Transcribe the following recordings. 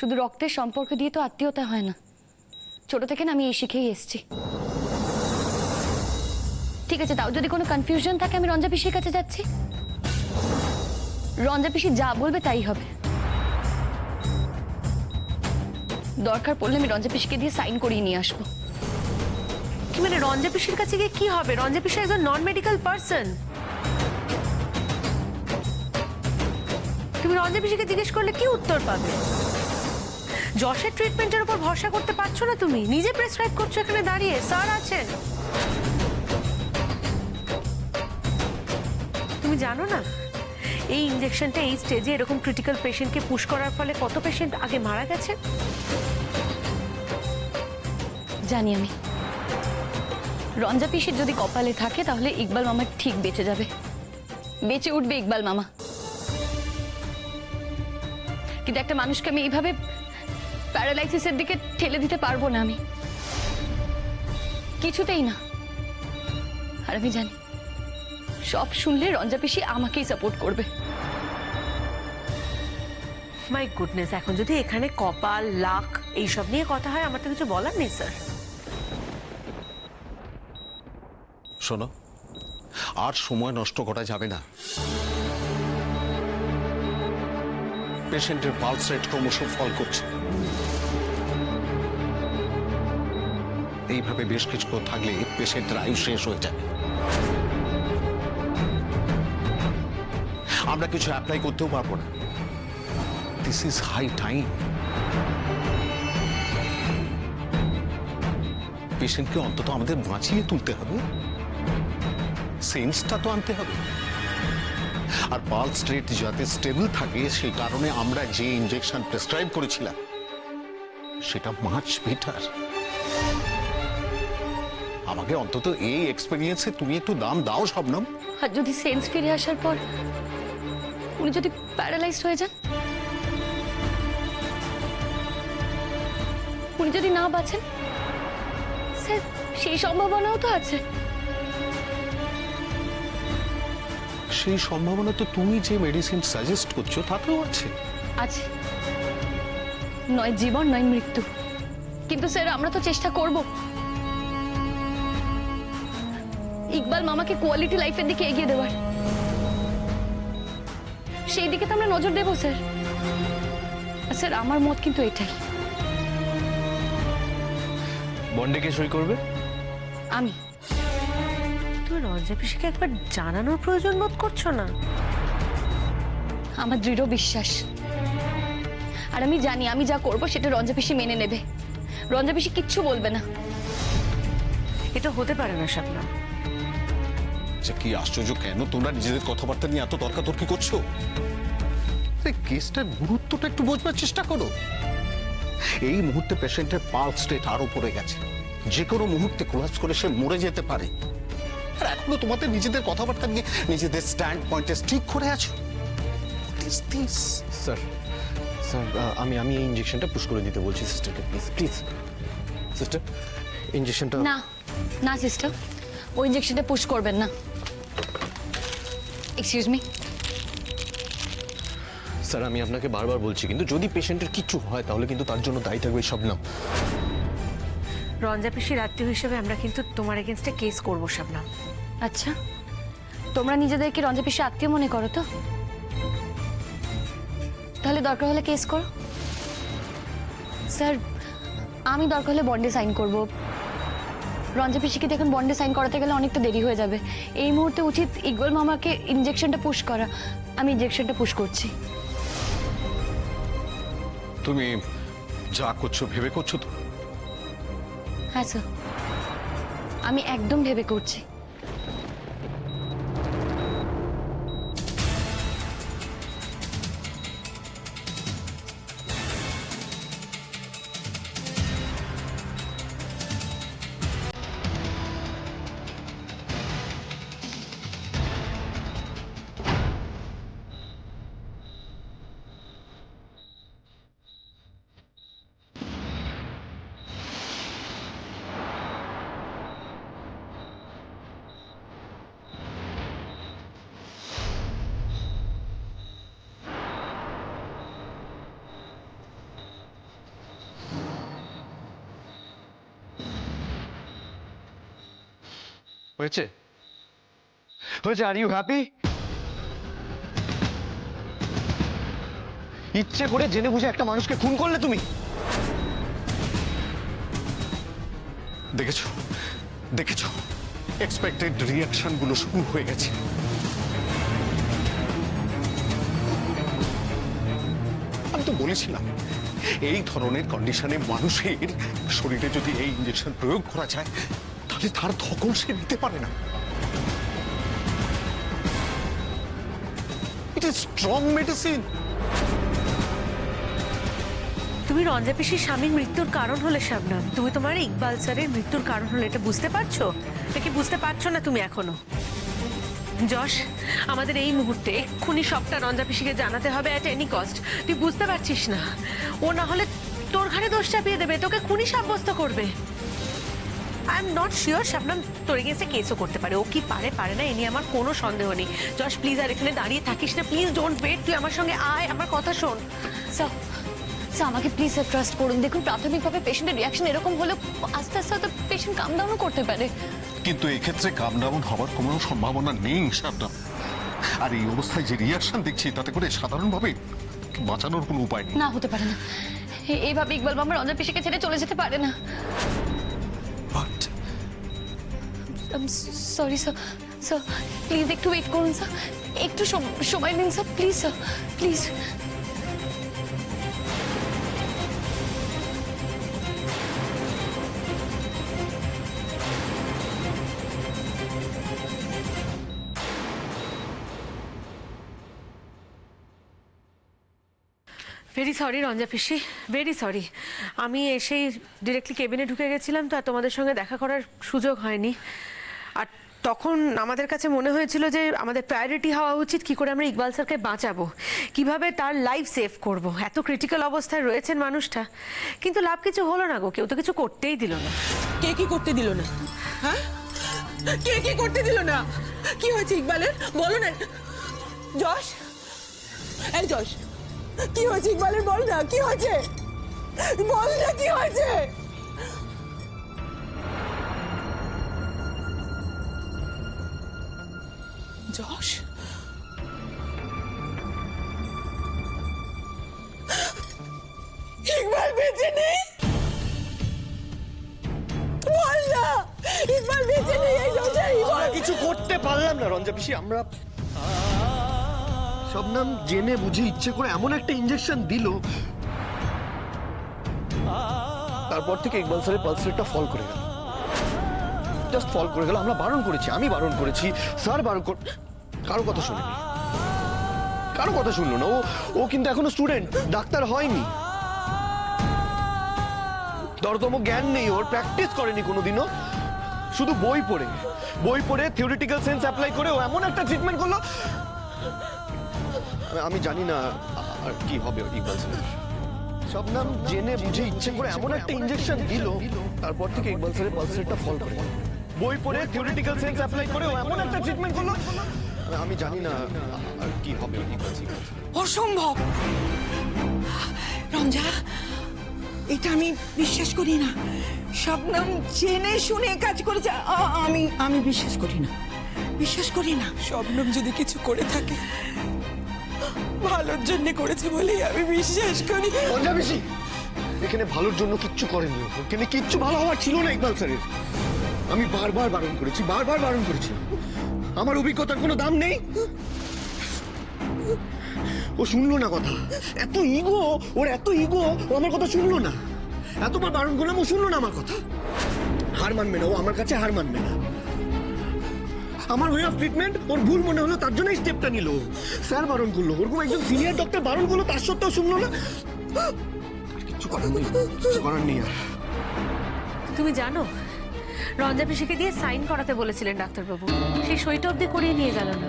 শুধু রক্তের সম্পর্ক দিয়ে তো আত্মীয়তা হয় না। ছোট থেকে না আমি এই শিখেই এসেছি। ঠিক আছে, তাও যদি কোনো কনফিউশন থাকে আমি রঞ্জা পিসির কাছে যাচ্ছি। রঞ্জা পিসি যা বলবে তাই হবে। দরকার পড়লে আমি রঞ্জা পিসিকে দিয়ে সাইন করিয়ে নিয়ে আসবো। কি মানে রঞ্জা পিসির কাছে গিয়ে কি হবে? রঞ্জা পিসি একজন নন মেডিকেল পার্সন। তুমি রঞ্জা পিসিকে জিজ্ঞেস করলে কি উত্তর পাবে? যশের ট্রিটমেন্টের উপর ভরসা করতে পারছো না, তুমি নিজে প্রেসক্রাইব করছো এখানে দাঁড়িয়ে। স্যার আছেন, তুমি জানো না এই ইনজেকশনটা এই স্টেজে এরকম ক্রিটিক্যাল পেশেন্টকে পুশ করার ফলে কত পেশেন্ট আগে মারা গেছে? জানি আমি। রঞ্জা পিসির যদি কপালে থাকে তাহলে ইকবাল মামা ঠিক বেঁচে যাবে, বেঁচে উঠবে ইকবাল মামা। কিন্তু একটা মানুষকে আমি এইভাবে প্যারালাইসিসের দিকে ঠেলে দিতে পারবো না, আমি কিছুতেই না। আর আমি জানি সব শুনলে রঞ্জা পিসি আমাকেই সাপোর্ট করবে। মাই গুডনেস, এখন যদি এখানে কপাল লাক এইসব নিয়ে কথা হয় আমার তো কিছু বলার নেই স্যার। শোনো, আর সময় নষ্ট করা যাবে না। পেশেন্টের পালস রেট ক্রমশ ফল করছে। এইভাবে বেশ কিছুক্ষণ থাকলে পেশেন্টের আয়ু শেষ হয়ে যাবে। আমরা কিছু অ্যাপ্লাই করতেও পারবো না। This is high time. পেশেন্টকে অন্তত আমাদের বাঁচিয়ে তুলতে হবে, সেন্সটা তো আনতে হবে। আর পালস রেট যাতে স্টেবল থাকে সেই কারণে আমরা যে ইনজেকশন প্রেসক্রাইব করেছিলাম সেটা মাচ বেটার। আমাকে অন্তত এই এক্সপেরিয়েন্সে তুমি একটু দাম দাও শবনম। আর যদি সেন্স ফিরে আসার পর উনি যদি প্যারালাইজড হয়ে যান, উনি যদি না বাঁচেন, স্যার সেই সম্ভাবনাও তো আছে। সেই সম্ভাবনা তো তুমি যে মেডিসিন সাজেস্ট করছো তাতেও আছে। আছে, নয় জীবন নয় মৃত্যু। কিন্তু স্যার আমরা তো চেষ্টা করব ইকবাল মামাকে কোয়ালিটি লাইফের দিকে এগিয়ে দেওয়ার। সেই দিকে তো আমরা নজর দেবো স্যার। স্যার আমার মত কিন্তু এটাই। বন্ডে কে সই করবে? আমি। তুমি রঞ্জা পিসিকে একবার জানানোর প্রয়োজন বোধ করছো না? আমার দৃঢ় বিশ্বাস, আর আমি জানি আমি যা করব সেটা রঞ্জা পিসি মেনে নেবে। রঞ্জা পিসি কিচ্ছু বলবে না। এটা হতে পারে না শাবনম। যে কি আশ্চর্য, কেন তোমরা নিজেদের কথাবার্তা নিয়ে এত তর্কাতর্কি করছো? কেসটার গুরুত্বটা একটু বোঝবার চেষ্টা করো। এই মুহূর্তে পেশেন্টের পালস রেট আরো পড়ে গেছে, যে কোনো মুহূর্তে কোলাপস করে সে মরে যেতে পারে। আর এখনো তোমাদের নিজেদের কথাবার্তা নিয়ে নিজেদের স্ট্যান্ড পয়েন্টে ঠিক করে আছো। স্যার স্যার আমি এই ইনজেকশনটা পুশ করে দিতে বলছি সিস্টারকে। প্লিজ প্লিজ সিস্টার, ইনজেকশনটা। না না সিস্টার, ওই ইনজেকশনটা পুশ করবেন না। এক্সকিউজ মি স্যার, আমি আপনাকে বারবার বলছি, কিন্তু যদি পেশেন্টের কিছু হয় তাহলে কিন্তু তার জন্য দায়ী থাকবে শবনম। রঞ্জা পিসির আত্মীয় হিসেবে আমরা কিন্তু তোমার এগেনস্টে কেস করবো শাবনম। আচ্ছা, তোমরা নিজেদেরকে রঞ্জা পিসি আত্মীয় মনে করো তো? তাহলে দরকার হলে কেস করো স্যার। আমি দরকার হলে বন্ডে সাইন করব। রঞ্জা পিসিকে দেখুন বন্ডে সাইন করাতে গেলে অনেকটা দেরি হয়ে যাবে। এই মুহূর্তে উচিত ইকবাল মামাকে ইনজেকশনটা পুশ করা। আমি ইনজেকশনটা পুশ করছি। তুমি যা করছো ভেবে করছো তো? হ্যাঁ স্যার, আমি একদম ভেবে করছি। হয়েছে হয়েছে, আর ইউ হ্যাপি? ইচ্ছে করে জেনে বুঝে একটা মানুষকে খুন করলে তুমি। দেখেছো দেখেছো এক্সপেক্টেড রিয়াকশন গুলো শুরু হয়ে গেছে। আমি তো বলেছিলাম এই ধরনের কন্ডিশনে মানুষের শরীরে যদি এই ইঞ্জেকশন প্রয়োগ করা যায় তাহলে তার ধকল সে নিতে পারে না। It is strong medicine. তুমি রঞ্জা পিসির স্বামীর মৃত্যুর কারণ হলে শাবনাম, তুমি তোমার ইকবাল স্যারের মৃত্যুর কারণ হলে, এটা বুঝতে পারছো? এটা কি বুঝতে পারছো না তুমি এখনো? যশ, আমাদের এই মুহূর্তে এক্ষুনি সবটা রঞ্জা পিসিকে জানাতে হবে অ্যাট এনি কস্ট। তুই বুঝতে পারছিস না? ও না হলে তোর ঘাড়ে দোষ চাপিয়ে দেবে, তোকে খুনি সাব্যস্ত করবে। I am not sure Shabnam তোর এগেন্সে কেসও করতে পারে। ও কি পারে পারে না এ নিয়ে আমার কোনো সন্দেহ নেই। যশ প্লিজ আর এখানে দাঁড়িয়ে থাকিস না, প্লিজ ডোন্ট ওয়েট, তুই আমার সঙ্গে আয়, আমার কথা শোন। স্যার স্যার আমাকে প্লিজ স্যার ট্রাস্ট করুন। দেখুন প্রাথমিকভাবে পেশেন্টের রিয়াকশন এরকম হলে আস্তে আস্তে হয়তো পেশেন্ট কাম ডাউনও করতে পারে। কিন্তু এক্ষেত্রে কাম ডাউন হওয়ার কোনো সম্ভাবনা নেই শাবনাম। আর এই অবস্থায় যে রিয়াকশন দেখছি তাতে করে সাধারণভাবে বাঁচানোর কোনো উপায় নেই। না, হতে পারে না। এইভাবে ইকবাল মামা রঞ্জা পিসিকে ছেড়ে চলে যেতে পারে না। But sorry sir, sir please একটু ওয়েট করুন স্যার, একটু সময় নিন sir, please sir, please. Very sorry Ranja PC, very sorry. আমি এসেই ডিরেক্টলি কেবিনে ঢুকে গেছিলাম, তো আর তোমাদের সঙ্গে দেখা করার সুযোগ হয়নি। আর তখন আমাদের কাছে মনে হয়েছিল যে আমাদের প্রায়োরিটি হওয়া উচিত কি করে আমরা ইকবাল স্যারকে বাঁচাবো, কিভাবে তার লাইফ সেভ করব। এত ক্রিটিক্যাল অবস্থায় রয়েছেন মানুষটা, কিন্তু লাভ কিছু হলো না গো, কেউ তো কিছু করতেই দিল না। কে কি করতে দিল না? হ্যাঁ, কে কি করতে দিল না? কি হয়েছে ইকবালের, বলো না। যশ, এই যশ, কি হয়েছে ইকবালের, বল না কি হয়েছে, বল না কি হয়েছে। যশ, ইকবাল বেঁচে নেই, বল না ইকবাল বেঁচে নেই। এই যশাই আমরা কিছু করতে পারলাম না রঞ্জা পিসি। আমরা শবনম জেনে বুঝে ইচ্ছে করে এমন একটা ইনজেকশন দিল, তারপর থেকে ইকবাল স্যারের পালস রেটটা ফল করে গেল, জাস্ট ফল করে গেল। আমরা বারণ করেছি, আমি বারণ করেছি, স্যার বারণ করে, কারো কথা শুনেনি, কারো কথা শুনলো না। ও কিন্তু এখনো স্টুডেন্ট, ডাক্তার হয়নি, দরতম জ্ঞান নেই ওর, প্র্যাকটিস করেনি কোনোদিনও, শুধু বই পড়ে থিওরিটিক্যাল সেন্স অ্যাপ্লাই করে ও এমন একটা ট্রিটমেন্ট করলো। আমি জানি না আর কি হবে ইকবাল স্যারের। শবনম জেনে বুঝে ইচ্ছে করে এমন একটা ইনজেকশন দিল, তারপর থেকে ইকবাল স্যারের পালস রেটটা ফল করে গেল। বই পড়ে থিওরিটিক্যাল সেন্স অ্যাপ্লাই করে ও এমন একটা ট্রিটমেন্ট করলো। আমি জানি না আর কি হবে ইকবাল স্যারের। অসম্ভব রঞ্জা, এটা আমি বিশ্বাস করি না। শবনম জেনে শুনে কাজ করেছে, আমি বিশ্বাস করি না, বিশ্বাস করি না। শবনম যদি কিছু করে থাকে ভালোর জন্য করেছে বলেই আমি বিশ্বাস করি। রঞ্জা পিসি এখানে ভালোর জন্য কিচ্ছু করেনি, এখানে কিচ্ছু ভালো হওয়ার ছিল না ইকবাল স্যারের। আমি বারবার বারণ করেছি, আমার অভিজ্ঞতার কোনো দাম নেই। ও শুনলো না কথা, এত ইগো ওর, এত ইগো, ও আমার কথা শুনলো না। এতবার বারণ করলাম, ও শুনলো না আমার কথা, হার মানবে না ও, আমার কাছে হার মানবে না। আমার ওয়ে অফ ট্রিটমেন্ট ওর ভুল মনে হলো, তার জন্য এই স্টেপটা নিল। স্যার বারণ করলো, ওরকম একজন সিনিয়র ডক্টর বারণ করলো, তার সত্ত্বেও শুনলো না। কিচ্ছু করার নেই আর। তুমি জানো রঞ্জা পিসিকে দিয়ে সাইন করাতে বলেছিলেন ডাক্তারবাবু, সেই সইটা অবধি করিয়ে নিয়ে গেল না।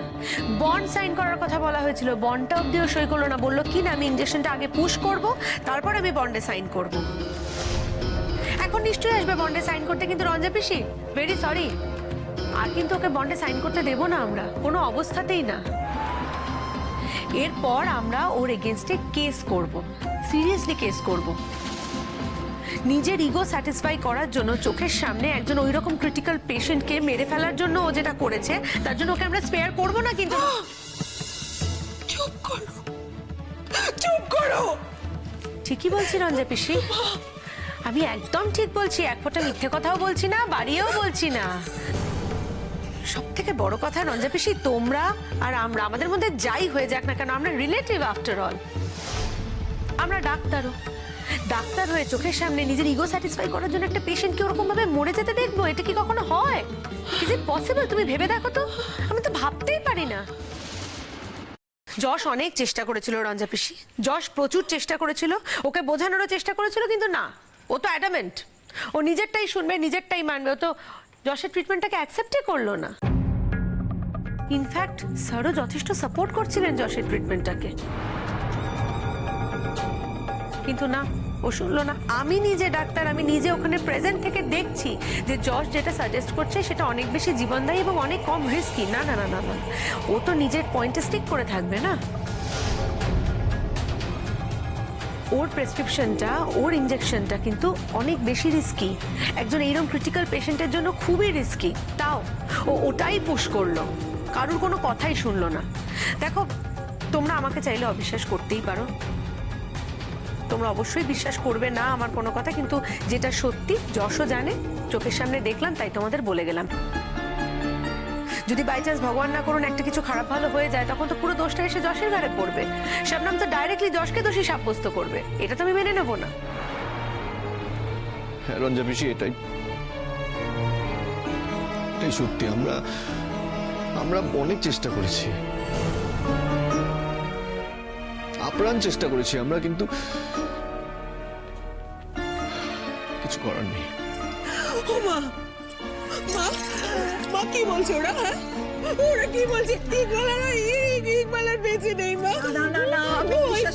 বন্ড সাইন করার কথা বলা হয়েছিল, বন্ডটা অবধিও সই করলো না, বললো কি না আমি ইঞ্জেকশনটা আগে পুশ করব, তারপর আমি বন্ডে সাইন করব। এখন নিশ্চয়ই আসবে বন্ডে সাইন করতে, কিন্তু রঞ্জা পিসি ভেরি সরি, আর কিন্তু ওকে বন্ডে সাইন করতে দেবো না আমরা, কোনো অবস্থাতেই না। এরপর আমরা ওর এগেনস্টে কেস করব, সিরিয়াসলি কেস করব। নিজের ইগো স্যাটিসফাই করার জন্য চোখের সামনে একজন ওই রকম ক্রিটিক্যাল পেশেন্টকে মেরে ফেলার জন্য ও যেটা করেছে তার জন্য ওকে আমরা স্পেয়ার করব না কিন্তু চুপ করো, চুপ করো। ঠিকই বলছি রঞ্জা পিসি, আমি একদম ঠিক বলছি, এক ফোঁটা মিথ্যে কথাও বলছি না, বাড়িয়েও বলছি না। সব থেকে বড় কথা রঞ্জা পিসি, তোমরা আর আমরা, আমাদের মধ্যে যাই হয়ে যাক না কেন, আমরা রিলেটিভ আফটার অল। আমরা ডাক্তারও, ডাক্তার হয়ে চোখের সামনে নিজের ইগো স্যাটিসফাই করার জন্য একটা পেশেন্টকে ওরকম ভাবে মরে যেতে দেখবো? এটা কি কখনো হয়? Is it possible? তুমি ভেবে দেখো তো, আমি তো ভাবতেই পারি না। যশ অনেক চেষ্টা করেছিল রঞ্জা পিসি, যশ প্রচুর চেষ্টা করেছিল, ওকে বোঝানোরও চেষ্টা করেছিল, কিন্তু না, ও তো অ্যাডামেন্ট, ও নিজেরটাই শুনবে, নিজেরটাই মানবে। ও তো যশের ট্রিটমেন্টটাকে অ্যাকসেপ্টই করলো না। ইনফ্যাক্ট স্যারও যথেষ্ট সাপোর্ট করছিলেন যশের ট্রিটমেন্টটাকে, কিন্তু না, ও শুনলো না। আমি নিজে ডাক্তার, আমি নিজে ওখানে প্রেজেন্ট থেকে দেখছি যে যশ যেটা সাজেস্ট করছে সেটা অনেক বেশি জীবনদায়ী এবং অনেক কম রিস্কি। না না না না না, ও তো নিজের পয়েন্টে স্টিক করে থাকবে না। ওর প্রেসক্রিপশনটা, ওর ইনজেকশনটা কিন্তু অনেক বেশি রিস্কি, একজন এইরকম ক্রিটিক্যাল পেশেন্টের জন্য খুবই রিস্কি। তাও ও ওটাই পুশ করলো, কারোর কোনো কথাই শুনলো না। দেখো, তোমরা আমাকে চাইলে অবিশ্বাস করতেই পারো, তোমরা অবশ্যই বিশ্বাস করবে না আমার কোনো কথা, কিন্তু যেটা সত্যি যশও জানে, চোখের সামনে দেখলাম, তাই তোমাদের বলে গেলাম। যদি বাই চান্স ভগবান না করুন একটা কিছু খারাপ ভালো হয়ে যায়, তখন তো পুরো দোষটা এসে যশের ঘাড়ে পড়বে। শবনম তো ডাইরেক্টলি যশকে দোষী সাব্যস্ত করবে, এটা তো আমি মেনে নেব না। হ্যাঁ রঞ্জা পিসি, এটাই সত্যি। আমরা অনেক চেষ্টা করেছি, আপ্রাণ চেষ্টা করেছি আমরা, কিন্তু কিছু করার নেই। ও মা, মা, মা কি বলছে ওরা? হ্যাঁ, ওরা কি বলছে? ইকবালের বেঁচে নেই মা। না না না, আমি বিশ্বাস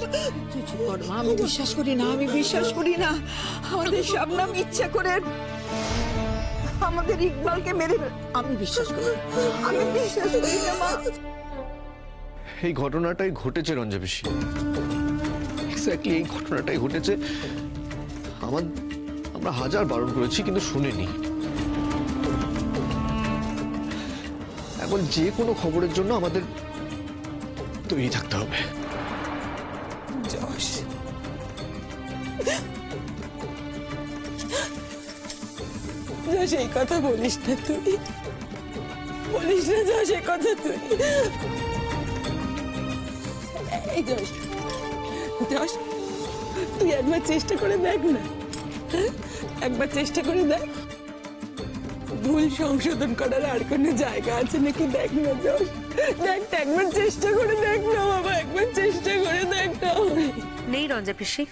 চুপ কর মা, আমি বিশ্বাস করি না, আমি বিশ্বাস করি না। আমাদের শবনম ইচ্ছা করে আমাদের ইকবালকে মেরে আমি বিশ্বাস করি, আমি বিশ্বাস করি না মা। এই ঘটনাটাই ঘটেছে রঞ্জা পিসি, এক্স্যাক্টলি এই ঘটনাটাই ঘটেছে। আমরা হাজার বারণ করেছি কিন্তু শুনেনি। এখন যে কোনো খবরের জন্য আমাদের তৈরি থাকতে হবে। যশ, যশ এই কথা বলিস না, তুই বলিস না যশ এই কথা তুই। এই যশ, যশ তুই একবার চেষ্টা করে দেখ না, হ্যাঁ? একবার চেষ্টা করে দেখ, ভুল সংশোধন করার আর কোনো জায়গা আছে নাকি দেখ না যশ, দেখ, একবার চেষ্টা করে দেখ না বাবা, একবার চেষ্টা করে দেখ না। নেই রঞ্জা পিসি,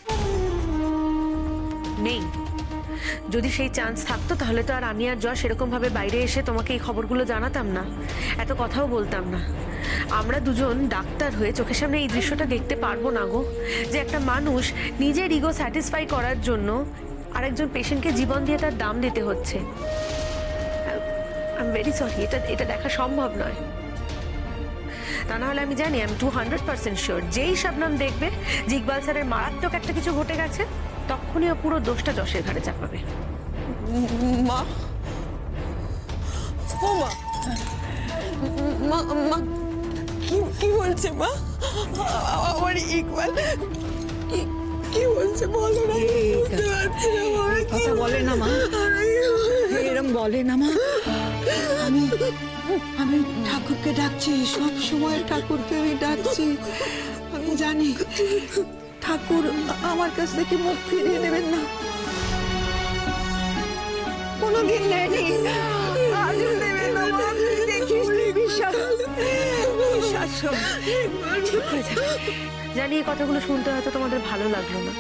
নেই। যদি সেই চান্স থাকতো তাহলে তো আর আমি আর যশ এরকম ভাবে বাইরে এসে তোমাকে এই খবরগুলো জানাতাম না, এত কথাও বলতাম না। আমরা দুজন ডাক্তার হয়ে চোখের সামনে এই দৃশ্যটা দেখতে পারবো না গো, যে একটা মানুষ নিজের ইগো স্যাটিসফাই করার জন্য আরেকজন পেশেন্টকে জীবন দিয়ে তার দাম দিতে হচ্ছে। আই এম ভেরি সরি, এটা দেখা সম্ভব নয়। তা না হলে আমি জানি, আমি 200% শিওর, যেই শবনম দেখবে যে ইকবাল স্যারের মারাত্মক একটা কিছু ঘটে গেছে, তখনই ও পুরো দোষটা যশের ঘাড়ে চাপাবে। মা, ও মা, মা, মা কি বলছে মা? আমার ইকবাল কি বলছে বলো না, বুঝতে পারছি না মা। কথা বলে না মা, এরম বলে না মা। আমি ঠাকুরকে ডাকছি, সব সময় ঠাকুরকে আমি ডাকছি। আমি জানি ঠাকুর আমার কাছ থেকে মুখ ফিরিয়ে নেবেন না, কোনোদিন নেয়নি, আজও নেবেন না মা। দেখিস, বিশ্বাস কর। চুপ করে যাবে। জানি এই কথাগুলো শুনতে হয়তো তোমাদের ভালো লাগলো না,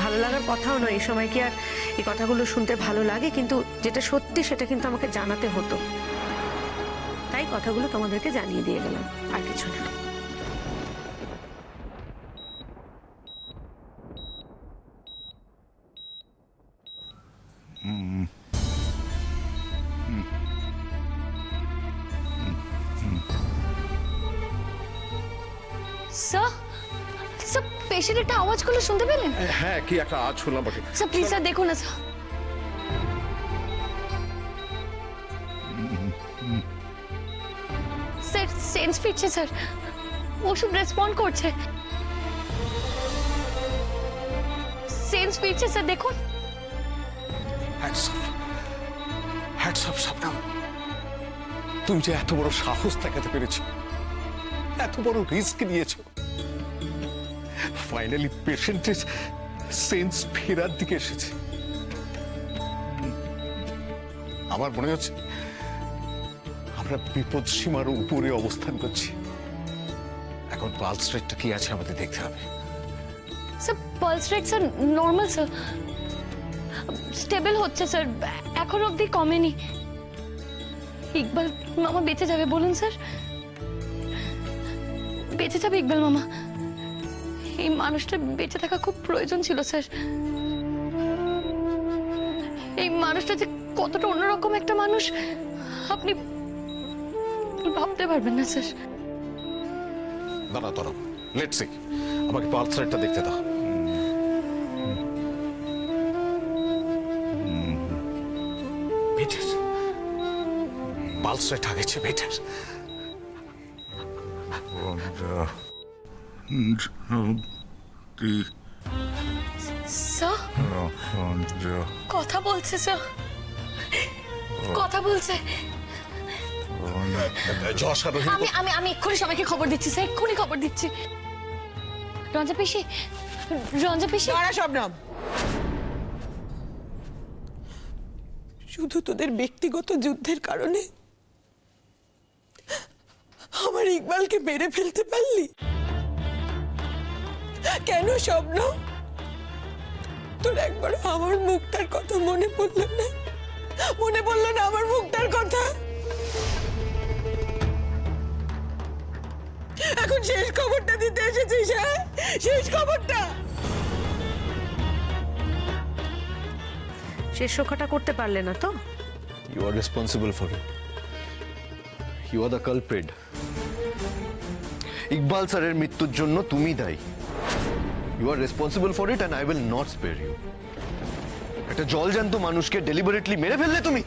ভালো লাগার কথাও নয়, এই সময় কি আর এই কথাগুলো শুনতে ভালো লাগে? কিন্তু যেটা সত্যি সেটা কিন্তু আমাকে জানাতে হতো, তাই কথাগুলো তোমাদেরকে জানিয়ে দিয়ে গেলাম, আর কিছু না। স্যার, স্যার পেশেন্ট একটা আওয়াজ করলে শুনতে পেলেন? হ্যাঁ, কি একটা আজ শুনলাম বটে। স্যার প্লিজ স্যার দেখুন না স্যার। স্যার সেন্স ফিরছে স্যার, ওষুধ রেসপন্ড করছে, সেন্স ফিরছে স্যার দেখুন। হ্যাটস অফ শবনম, তুমি যে এত বড় সাহস দেখাতে পেরেছো, এত বড় রিস্ক নিয়েছো, ফাইনালি পেশেন্টের সেন্স ফেরার দিকে এসেছে। আমার মনে হচ্ছে আমরা বিপদ সীমার উপরে অবস্থান করছি। এখন পালস রেটটা কি আছে আমাদের দেখতে হবে। Sir pulse rate sir normal sir, stable হচ্ছে স্যার, এখন অবধি কমেনি। ইকবাল মামা বেঁচে যাবে বলুন স্যার, বেঁচে যাবে ইকবাল মামা। এই মানুষটা বেঁচে থাকা খুব প্রয়োজন ছিল স্যার। এই মানুষটা যে কতটা অন্যরকম একটা মানুষ আপনি ভাবতে পারবেন না স্যার। দাঁড়া দাঁড়াও, লেটস সি, আমাকে পালস রেটটা দেখতে দাও। বেটার, পালস রেট আগেছে বেটার। স্যার কথা বলছে স্যার, কথা বলছে। যশ আর রহিম আমি আমি আমি এক্ষুনি সবাইকে খবর দিচ্ছি স্যার, এক্ষুনি খবর দিচ্ছি। রঞ্জা পিসি, রঞ্জা পিসি। দাঁড়া শবনম, শুধু তোদের ব্যক্তিগত যুদ্ধের কারণে আমার ইকবালকে মেরে ফেলতে পারলি কেন শবনম? তোর একবার আমার মুখটার কথা মনে পড়লো না? মনে পড়লো না আমার মুখটার কথা? এখন শেষ খবরটা দিতে এসেছিস, হ্যাঁ? শেষ খবরটা। শেষ রক্ষাটা করতে পারলে না তো? You are responsible for it. You are the culprit. Iqbal স্যারের মৃত্যুর জন্য তুমি দায়ী। You are responsible for it and I will not spare you. একটা জলজ্যান্ত মানুষকে ডেলিবারেটলি মেরে ফেললে তুমি।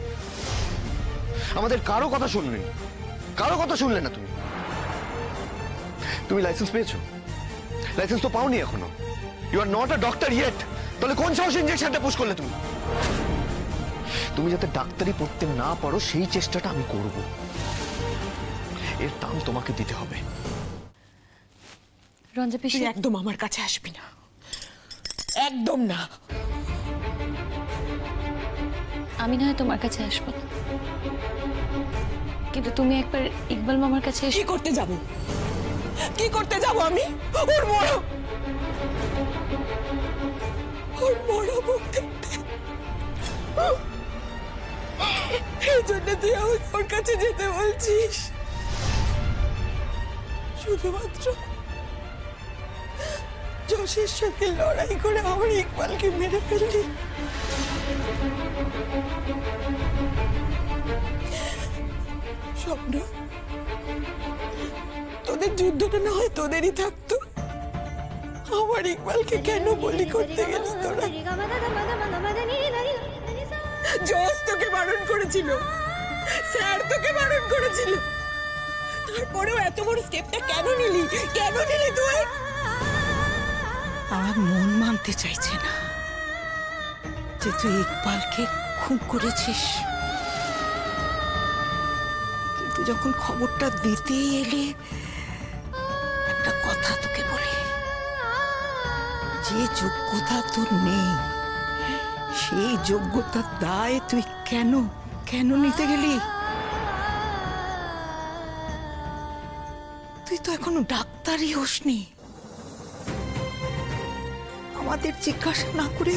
আমাদের কারো কথা শুনলে, কারো কথা শুনলে না তুমি। তুমি লাইসেন্স পেয়েছো? লাইসেন্স তো পাওনি এখনো। You are not a doctor yet. তাহলে কোন সাহসে ইনজেকশনটা পুশ করলে তুমি? তুমি যাতে ডাক্তারি পড়তে না পারো সেই চেষ্টাটা আমি করব। এর দাম তোমাকে দিতে হবে। রঞ্জা পিসি তুই একদম আমার কাছে আসবি না, একদম না। আমি না হয় তোমার কাছে আসবো, কিন্তু তুমি একবার ইকবাল মামার কাছে কি করতে যাব? কি করতে যাব আমি? ওর মরা মুখ দেখতে। এই জন্য তুই আমাকে ওর কাছে যেতে বলছিস? শুধুমাত্র যশের সঙ্গে লড়াই করে আমার ইকবালকে মেরে ফেললি? স্বপ্ন, তোদের যুদ্ধটা না হয় তোদেরই থাকতো, আমার ইকবালকে কেন বলি করতে গেল তোরা? জজ তোকে বারণ করেছিল, স্যার তোকে বারণ করেছিল, তারপরেও এত বড় স্টেপটা কেন নিলি? কেন নিলি তুই? আমার মন মানতে চাইছে না যে তুই ইকবালকে খুন করেছিস, কিন্তু যখন খবরটা দিতেই এলে একটা কথা তোকে বলি, যে যোগ্যতা তোর নেই সেই যোগ্যতার দায় তুই কেন কেন নিতে গেলি? তুই তো এখনো ডাক্তারই হোসনি। আমাদের জিজ্ঞাসা না করে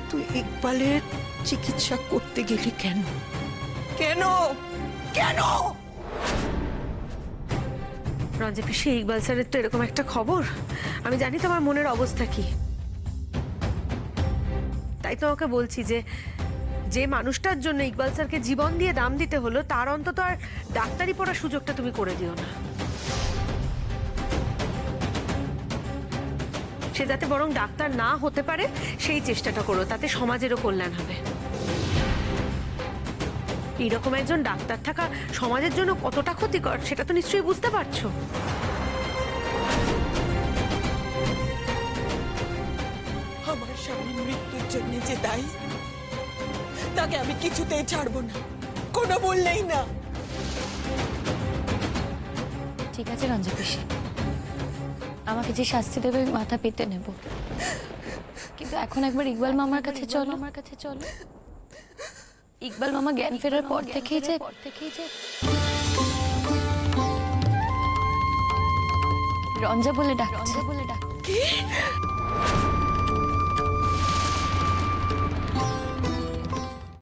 তুই ইকবালের চিকিৎসা করতে গেলি কেন? কেন কেন? রঞ্জা পিসি, ইকবাল স্যারের তো এরকম একটা খবর, আমি জানি তোমার মনের অবস্থা কি। তাই তো ওকে বলছি যে যে মানুষটার জন্য ইকবাল স্যারকে জীবন দিয়ে দাম দিতে হলো, তার অন্তত আর ডাক্তারি পড়ার সুযোগটা তুমি করে দিও না। সে যাতে বরং ডাক্তার না হতে পারে সেই চেষ্টাটা করো, তাতে সমাজেরও কল্যাণ হবে। এইরকম একজন ডাক্তার থাকা সমাজের জন্য কতটা ক্ষতিকর সেটা তো নিশ্চয়ই বুঝতে পারছো। আমার স্বামীর মৃত্যুর জন্য যে দায়ী, তাকে আমি কিছুতেই ছাড়বো না, কোনো বললেই না। ঠিক আছে রঞ্জা পিসি, আমাকে যে শাস্তি দেবে আমি মাথা পেতে নেব, কিন্তু এখন একবার ইকবাল মামার কাছে চলো। ইকবাল মামা জ্ঞান ফেরার পর থেকেই যে রঞ্জা বলে ডাকছে।